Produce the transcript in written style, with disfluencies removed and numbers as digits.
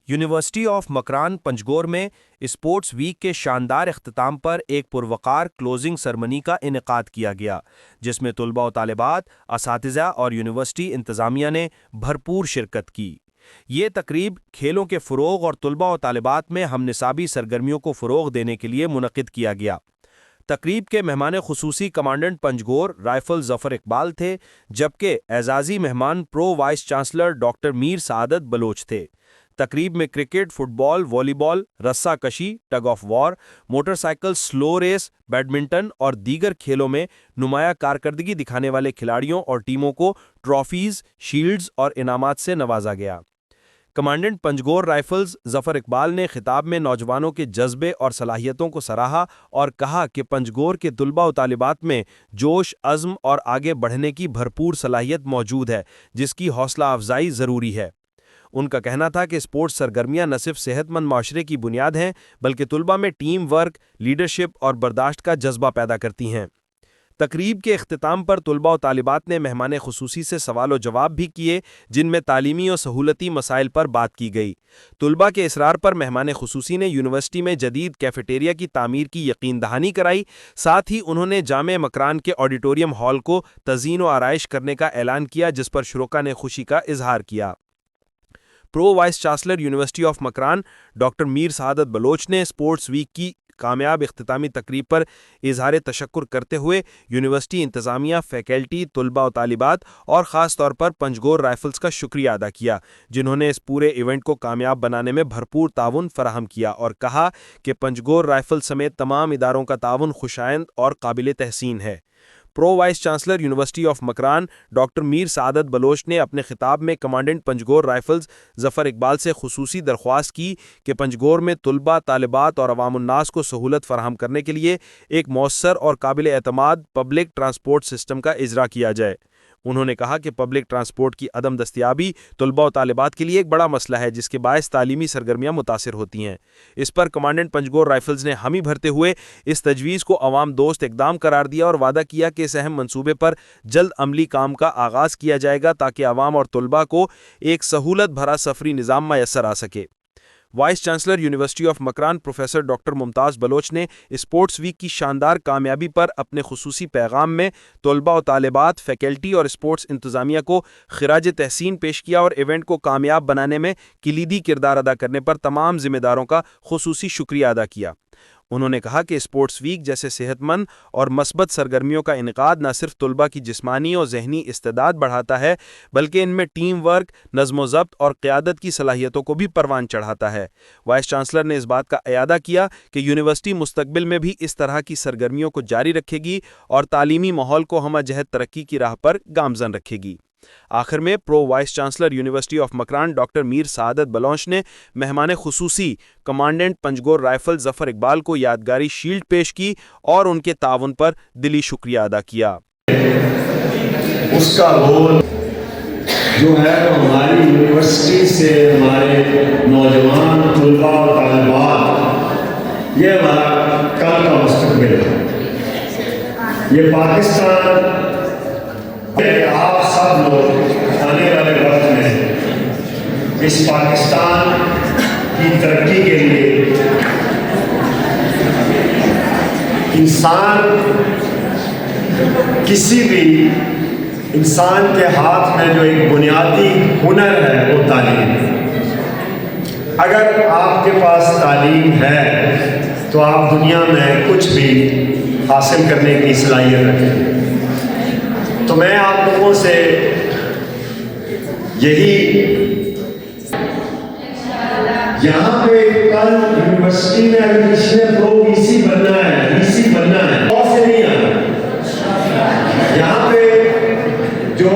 University of Makran Panjgur میں sports week کے شاندار اختتام پر ایک پروقار کلوزنگ سرمنی کا انعقاد کیا گیا، جس میں طلباء و طالبات، اساتذہ اور یونیورسٹی انتظامیہ نے بھرپور شرکت کی۔ یہ تقریب کھیلوں کے فروغ اور طلباء و طالبات میں ہم نصابی سرگرمیوں کو فروغ دینے کے لیے منعقد کیا گیا۔ تقریب کے مہمان خصوصی کمانڈنٹ پنجگور رائفل ظفر اقبال تھے، جبکہ اعزازی مہمان پرو vice chancellor doctor Mir Saadat Baloch تھے۔ تقریب میں کرکٹ، فٹ بال، والی بال، رسہ کشی، tug of war, motorcycle slow race, badminton اور دیگر کھیلوں میں نمایاں کارکردگی دکھانے والے کھلاڑیوں اور ٹیموں کو ٹرافیز، شیلڈز اور انعامات سے نوازا گیا۔ کمانڈنٹ پنجگور رائفلز ظفر اقبال نے خطاب میں نوجوانوں کے جذبے اور صلاحیتوں کو سراہا اور کہا کہ پنجگور کے طلباء و طالبات میں جوش، عزم اور آگے بڑھنے کی بھرپور صلاحیت موجود ہے، جس کی حوصلہ افزائی ضروری ہے۔ ان کا کہنا تھا کہ اسپورٹس سرگرمیاں نہ صرف صحت مند معاشرے کی بنیاد ہیں، بلکہ طلباء میں ٹیم ورک، لیڈرشپ اور برداشت کا جذبہ پیدا کرتی ہیں۔ تقریب کے اختتام پر طلباء و طالبات نے مہمان خصوصی سے سوال و جواب بھی کیے، جن میں تعلیمی و سہولتی مسائل پر بات کی گئی۔ طلباء کے اصرار پر مہمان خصوصی نے یونیورسٹی میں جدید کیفیٹیریا کی تعمیر کی یقین دہانی کرائی، ساتھ ہی انہوں نے جامع مکران کے آڈیٹوریم ہال کو تزئین و آرائش کرنے کا اعلان کیا، جس پر شرکاء نے خوشی کا اظہار کیا۔ Pro vice chancellor university of Makran doctor Mir Saadat Baloch نے اسپورٹس ویک کی کامیاب اختتامی تقریب پر اظہار تشکر کرتے ہوئے یونیورسٹی انتظامیہ، فیکلٹی، طلباء و طالبات اور خاص طور پر پنجگور رائفلز کا شکریہ ادا کیا، جنہوں نے اس پورے ایونٹ کو کامیاب بنانے میں بھرپور تعاون فراہم کیا، اور کہا کہ پنجگور رائفل سمیت تمام اداروں کا تعاون خوشائند اور قابل تحسین ہے۔ Pro vice chancellor university of Makran doctor Mir Saadat Baloch نے اپنے خطاب میں کمانڈنٹ پنجگور رائفلز ظفر اقبال سے خصوصی درخواست کی کہ پنجگور میں طلباء، طالبات اور عوام الناس کو سہولت فراہم کرنے کے لیے ایک مؤثر اور قابل اعتماد پبلک ٹرانسپورٹ سسٹم کا اجرا کیا جائے۔ انہوں نے کہا کہ پبلک ٹرانسپورٹ کی عدم دستیابی طلباء و طالبات کے لیے ایک بڑا مسئلہ ہے، جس کے باعث تعلیمی سرگرمیاں متاثر ہوتی ہیں۔ اس پر کمانڈنٹ پنجگور رائفلز نے حامی بھرتے ہوئے اس تجویز کو عوام دوست اقدام قرار دیا اور وعدہ کیا کہ اس اہم منصوبے پر جلد عملی کام کا آغاز کیا جائے گا، تاکہ عوام اور طلباء کو ایک سہولت بھرا سفری نظام میسر آ سکے۔ Vice chancellor university of Makran professor doctor Mumtaz Baloch نے اسپورٹس ویک کی شاندار کامیابی پر اپنے خصوصی پیغام میں طلباء و طالبات، فیکلٹی اور اسپورٹس انتظامیہ کو خراج تحسین پیش کیا اور ایونٹ کو کامیاب بنانے میں کلیدی کردار ادا کرنے پر تمام ذمہ داروں کا خصوصی شکریہ ادا کیا۔ انہوں نے کہا کہ اسپورٹس ویک جیسے صحت مند اور مثبت سرگرمیوں کا انعقاد نہ صرف طلباء کی جسمانی اور ذہنی استعداد بڑھاتا ہے، بلکہ ان میں ٹیم ورک، نظم و ضبط اور قیادت کی صلاحیتوں کو بھی پروان چڑھاتا ہے۔ وائس چانسلر نے اس بات کا اعادہ کیا کہ یونیورسٹی مستقبل میں بھی اس طرح کی سرگرمیوں کو جاری رکھے گی اور تعلیمی ماحول کو ہمہ جہت ترقی کی راہ پر گامزن رکھے گی۔ آخر میں pro vice chancellor university of Makran doctor Mir Saadat Baloch نے مہمان خصوصی کمانڈنٹ پنجگور رائفل ظفر اقبال کو یادگاری شیلڈ پیش کی اور ان کے تعاون پر دلی شکریہ ادا کیا۔ اس کا رول جو ہے وہ ہماری یونیورسٹی سے ہمارے نوجوان طلباء اور طالبات، یہ ہمارا کل کا مستقبل ہے۔ یہ پاکستان آپ سب لوگ آنے والے وقت میں اس پاکستان کی ترقی کے لیے کسی بھی انسان کے ہاتھ میں جو ایک بنیادی ہنر ہے وہ تعلیم ہے۔ اگر آپ کے پاس تعلیم ہے تو آپ دنیا میں کچھ بھی حاصل کرنے کی صلاحیت رکھیں۔ تو میں آپ لوگوں سے یہی یہاں پہ کل یونیورسٹی میں اگر کسی نے پرو وی سی بننا ہے، وی سی بننا ہے، اور سے نہیں آنا۔ یہاں پہ جو